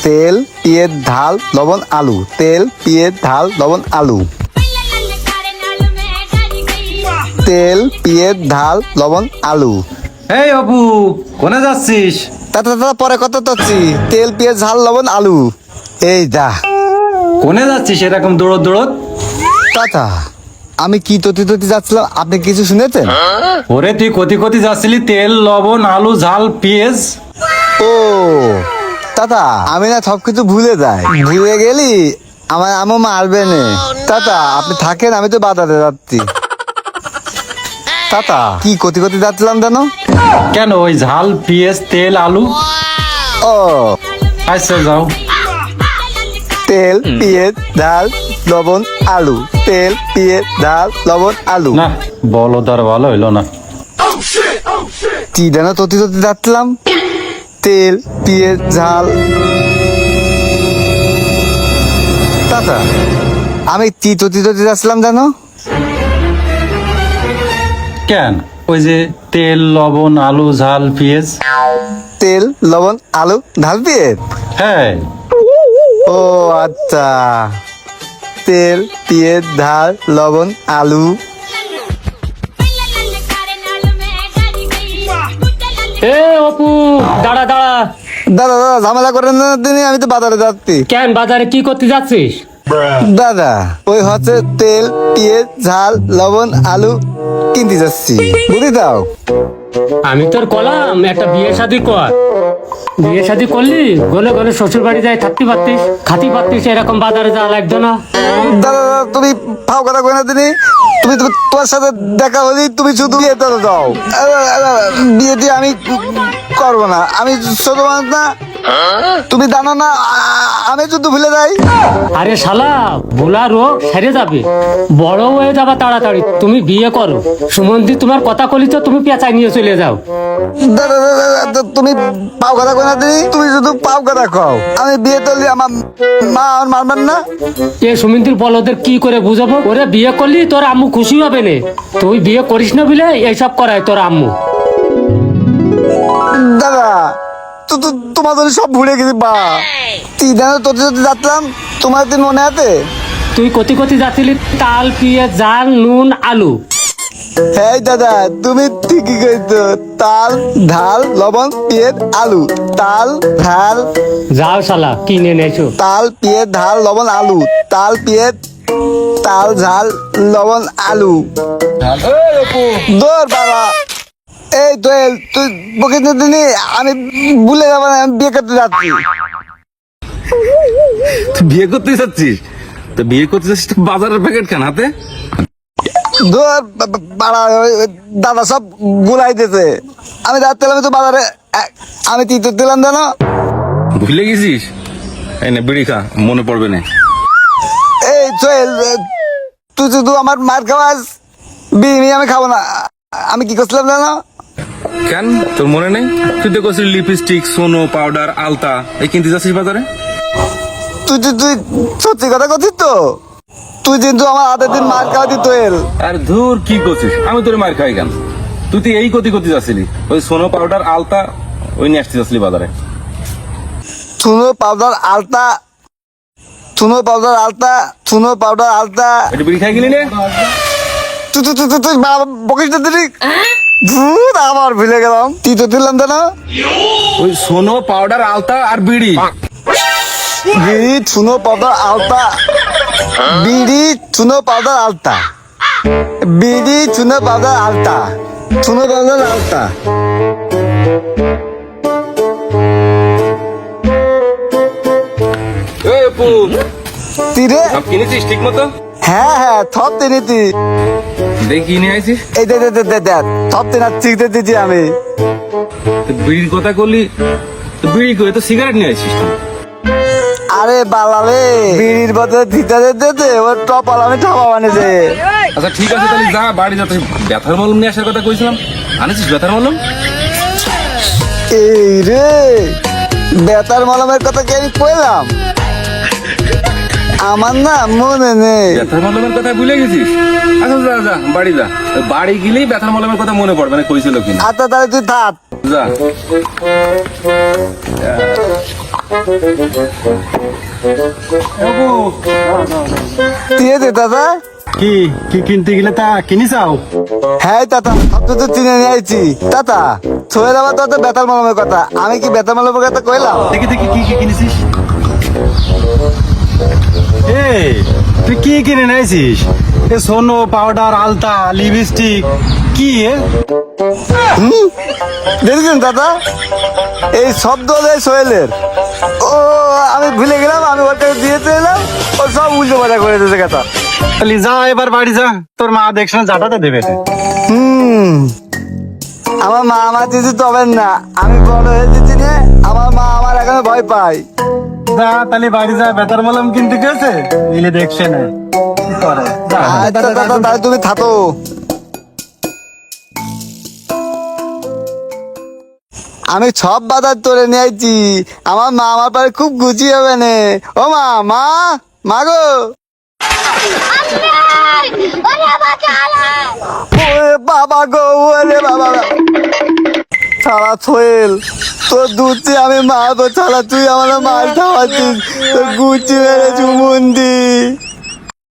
তেল, পেঁয়াজ, ঝাল, লবণ, আলু। তেল, পেঁয়াজ, ঝাল, লবণ, আলু। তেল, পেঁয়াজ, ঝাল, লবণ, আলু। এই অপু, কোনে যাচ্ছিস? তা পরে কত তচ্ছি? তেল, পেঁয়াজ, ঝাল, লবণ, আলু। এই যা। কোনে যাচ্ছিস এরকম দৌড়ত দৌড়ত? চাচা, আমি কি ততি যাচ্ছিলাম, আপনি কিছু শুনেছেন? ওরে তুই কতি কতি যাচ্ছিলি তেল লবণ আলু ঝাল পেঁয়াজ। ও দাদা, আমি না সবকিছু ভুলে যাই। ভুলে গেলি আমার আমও মারবে না। দাদা আপনি থাকেন, আমি তো বাজারে যাচ্ছি। দাদা কি কতি যাচ্ছিলাম জানো? কেন ওই ঝাল পেঁয়াজ তেল আলু? ও আচ্ছা যাও। তেল, পেঁয়াজ, ঝাল, লবণ, আলু। তেল, পেঁয়াজ, ঝাল, লবণ, আলু। না বলো তার ভালো হইলো না। কি জানো ততি যাচ্ছিলাম? তেল, পেঁয়াজ, ঝাল। দাদা আমি কি ততি যাচ্ছিলাম জানো? কেন ওই যে তেল লবণ আলু ঝাল পেঁয়াজ। তেল, লবণ, আলু, ঝাল, পেঁয়াজ। হ্যাঁ ও আচ্ছা, তেল, পেঁয়াজ, ঝাল, লবণ, আলু। এ অপু, দাঁড়া দাঁড়া। দাদা ঝামেলা করেন না দিনই, আমি তো বাজারে যাচ্ছি। কেন বাজারে কি করতে যাচ্ছিস? দাদা ওই হচ্ছে তেল, পেঁয়াজ, ঝাল, লবণ, আলু কিনতে যাচ্ছি, বুঝি দাও। আমি তোর কলাম একটা বিয়ে শাদি কর। বিয়ে শাদি করলি গলে গলে শ্বশুর বাড়ি যাই থাকতে পারতিস, খাতি পারতিস, এরকম বাজারে যাওয়া লাগতো না। দাদা তুমি ফাও কথা কই না দিনি। তুমি তোমার সাথে দেখা হলি তুমি শুধু বিয়েতে যাও। বিয়েটি আমি করবো না, আমি ছোট মানুষ না। তুমি জানো না আমি শুধু ভুলে যাই। আরে শালা, ভোলা রোগ সেরে যাবে, বড় হয়ে যাবা তাড়াতাড়ি। তুমি বিয়ে করো, সুমন্দি তোমার কথা কলি তো তুমি পেঁচাই নিয়ে চলে যাও। দাদা তুমি পাও কথা কই না দিনি, তুমি শুধু পাও কথা কও। আমি বিয়ে করলি আমার মা আর মারবেন না। এ সুমন্দির বলদের কি করে বুঝাবো? ওরে বিয়ে করলি তোর আম্মু খুশি হবে না। তুই বিয়ে করিস না বলে এইসব করায় তোর আম্মু। দাদা তোমার জন্য সব ভুলে গেছি বা। তুই জানো তোর যদি যাচ্ছিলাম, তোমার দিন মনে আছে? তুই কতি কতি যাচ্ছিলি তাল পেঁয়াজ ঝাল নুন আলু। হ্যাঁ দাদা তুমি ঠিকই কইছো। তাল, ঝাল, লবণ, পেঁয়াজ, আলু। তাল, ঝাল, যাও শালা কিনে নেছো। তাল, পেঁয়াজ, ঝাল, লবণ, আলু। তাল, পেঁয়াজ, তাল, ঝাল, লবণ, আলু। দৌড় বাবা। এই তো তুই বকে দিনি, আমি ভুলে যাবো না, আমি বিয়ে করতে যাচ্ছি। তুই বিয়ে করতে যাচ্ছিস? তো বিয়ে করতে যাচ্ছিস তো বাজারের প্যাকেট কেন হাতে? দৌড় বাড়া, দাদা সব গুলাই দিতেছে। আমি যাচ্ছিলাম তো বাজারে, আমি কি দিলাম জানো? ভুলে গেছিস? এই নে বিড়ি খা, মনে পড়বে না। এই সোহেল, তুই শুধু আমার মার খাওয়াস, বিড়ি আমি খাবো না। আমি কি করছিলাম জানো? কেন তোর মনে নেই? তুই তো করছিস লিপস্টিক সোনো পাউডার আলতা এই কিনতে যাচ্ছিস বাজারে। তুই সত্যি কথা করছিস তো? তুই কিন্তু আমার হাতের দিন মার খাওয়া দিত। আর ধুর কি করছিস? আমি তোর মার খাই কেন? তুই তো এই কতি যাচ্ছিলি, ওই সোনো পাউডার আলতা ওই নিয়ে আসতে যাচ্ছিলি বাজারে। চুনো পাউডার আলতা, চুনো পাউডার আলতা, চুনো পাউডার আলতা। একটু বিড়ি খাই গেলি নে। তুই বকিস না দিলি। ভূত আবার ভুলে গেলাম। তুই তো দিলাম জানো? ওই সোনো পাউডার আলতা আর বিড়ি। বিড়ি, চুনো পাউডার আলতা। বিড়ি, চুনো পাউডার আলতা। বিড়ি, চুনো পাউডার আলতা। চুনো পাউডার আলতা। এই অপু, তীরে সব কিনেছিস ঠিক মতো? হ্যাঁ থপ তিনিতি। দেখি কিনে আইছিস। এই দে থপ তিনা চিকতে দিচ্ছি আমি। তো বিড়ির কথা করলি, তো বিড়ি করে তো সিগারেট নিয়ে আইছিস তুই। আরে বালালে, বিড়ির বদলে দিতে দিতে ওর টপাল আমি ঠাপা বানিয়েছে। আচ্ছা ঠিক আছে, তাহলে যা বাড়ি যাতে। ব্যথার মলম নিয়ে আসার কথা কইছিলাম, আনিছিস ব্যথার মলম? এই রে, বেতার মলমের কথা কি আমি কইলাম? আমার না মনে নেই। ব্যথার মলমের কথা ভুলে গেছিস? আচ্ছা যা যা বাড়ি যা, বাড়ি গেলেই ব্যথার মলমের কথা মনে পড়বে না কইছিল কিনা। আচ্ছা তাহলে তুই থাক। যা। দিয়ে দে দাদা। কি কি কিনতে গেলে তা কিনি চাও? হ্যাঁ দাদা, আপনি তো চিনে নিয়ে আইছি দাদা। সোহেল আমার তো বেতাল মালমের কথা, আমি কি বেতাল মালমের কথা কইলাম? দেখি দেখি কি কি কিনেছিস? এই তুই কি কিনে নিয়েছিস? এ সোনো, পাউডার, আলতা, লিপস্টিক কি এ? দেখেছেন দাদা, এই সব দল এই সোহেলের। ও আমি ভুলে গেলাম, আমি ওর কাছে দিয়ে এলাম, ও সব উল্টো পাল্টা করে দিয়েছে কথা। তাহলে যা এবার বাড়ি যা, তোর মা দেখছেন জাটাতে দেবে না। আমার মা আমার দিদি তবেন না, আমি বড় হয়ে দিচ্ছি না, আমার মা আমার এখানে ভয় পায়। যা তাহলে বাড়ি যা, বেতার মলম কিনতে গেছে নিলে দেখছে না কি করে। যা। আচ্ছা দাদা, তাহলে তুমি থাকো। আমি সব বাজার তোরে নিয়ে আইছি, আমার মা আমার পারে খুব গুছি হবে না। ও মা, মা, মা গো, ওরে বাবা গো, ওরে বাবা। ছাড়া সোহেল, তোর দুধে আমি মারবো, ছাড়া তুই আমার মার খাওয়াচ্ছিস, তোর গুচি মেরে চুমুন্দি।